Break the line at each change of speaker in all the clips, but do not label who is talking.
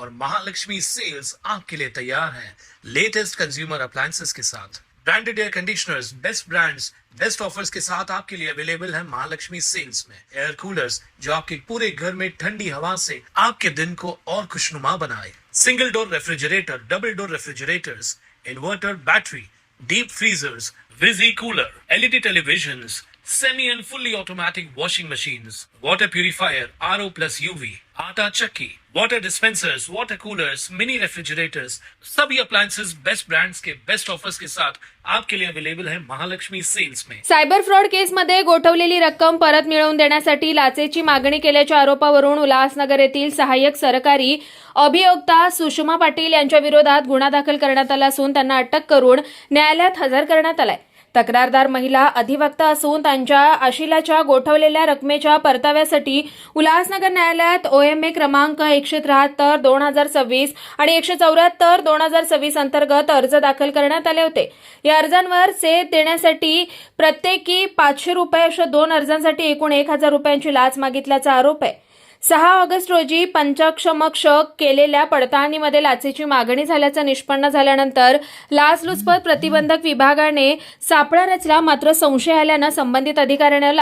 और महालक्ष्मी सेल्स आपके लिए तैयार है लेटेस्ट कंज्यूमर अप्लायंसेस के साथ। Branded air conditioners, best brands, best offers के साथ आपके लिए अवेलेबल है महालक्ष्मी सेल्स में। एयर कूलर्स जो आपके पूरे घर में ठंडी हवा से आपके दिन को और खुशनुमा बनाए। Single door refrigerator, double door refrigerators, inverter battery, deep freezers, visi cooler, LED televisions, semi and fully automatic washing machines, water purifier, RO plus UV, आटा चक्की, water dispensers, water coolers, mini refrigerators, सभी appliances best brands के best offers के साथ आपके लिए available है Mahalakshmi sales में।
Cyber fraud केसमध्ये गोठवलेली रक्कम परत मिळवून देण्यासाठी लाचेची मागणी केल्याच्या आरोपावरून उल्हासनगर येथील सहाय्यक सरकारी अभियोक्ता सुषमा पाटील यांच्या विरोधात गुन्हा दाखल करण्यात आला असून त्यांना अटक करून न्यायालयात हजर करण्यात आलाय। तक्रारदार महिला अधिवक्ता असून त्यांच्या आशिलाच्या गोठवलेल्या रकमेच्या परताव्यासाठी उल्हासनगर न्यायालयात OMA क्रमांक 173/2026 आणि 174/2026 अंतर्गत अर्ज दाखल करण्यात आले होते। या अर्जांवर सेध देण्यासाठी प्रत्येकी 500 रुपये अशा 2 अर्जांसाठी एकूण 1000 रुपयांची लाच मागितल्याचा आरोप आहे। 6 ऑगस्ट रोजी पंचक्षमक्ष केलेल्या पडताळणीमध्ये लाचेची मागणी झाल्याचं निष्पन्न झाल्यानंतर लाचलुचपत प्रतिबंधक विभागाने सापळा रचला, मात्र संशय आल्यानं संबंधित अधिकाऱ्यानं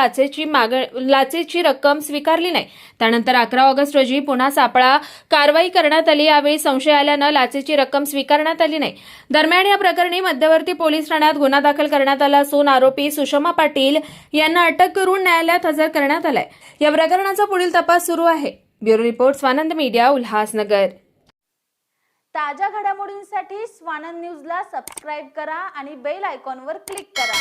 लाचेची रक्कम स्वीकारली नाही। त्यानंतर 11 ऑगस्ट रोजी पुन्हा सापळा कारवाई करण्यात आली। यावेळी संशय आल्यानं लाचेची रक्कम स्वीकारण्यात आली नाही। दरम्यान या प्रकरणी मध्यवर्ती पोलीस ठाण्यात गुन्हा दाखल करण्यात आला असून आरोपी सुषमा पाटील यांना अटक करून न्यायालयात हजर करण्यात आलाय। या प्रकरणाचा पुढील तपास सुरू आहे। Bureau report Swanand media, Ulhasnagar.
ताज्या घडामोडींसाठी स्वानंद न्यूजला सबस्क्राइब करा आणि बेल आयकॉनवर क्लिक करा।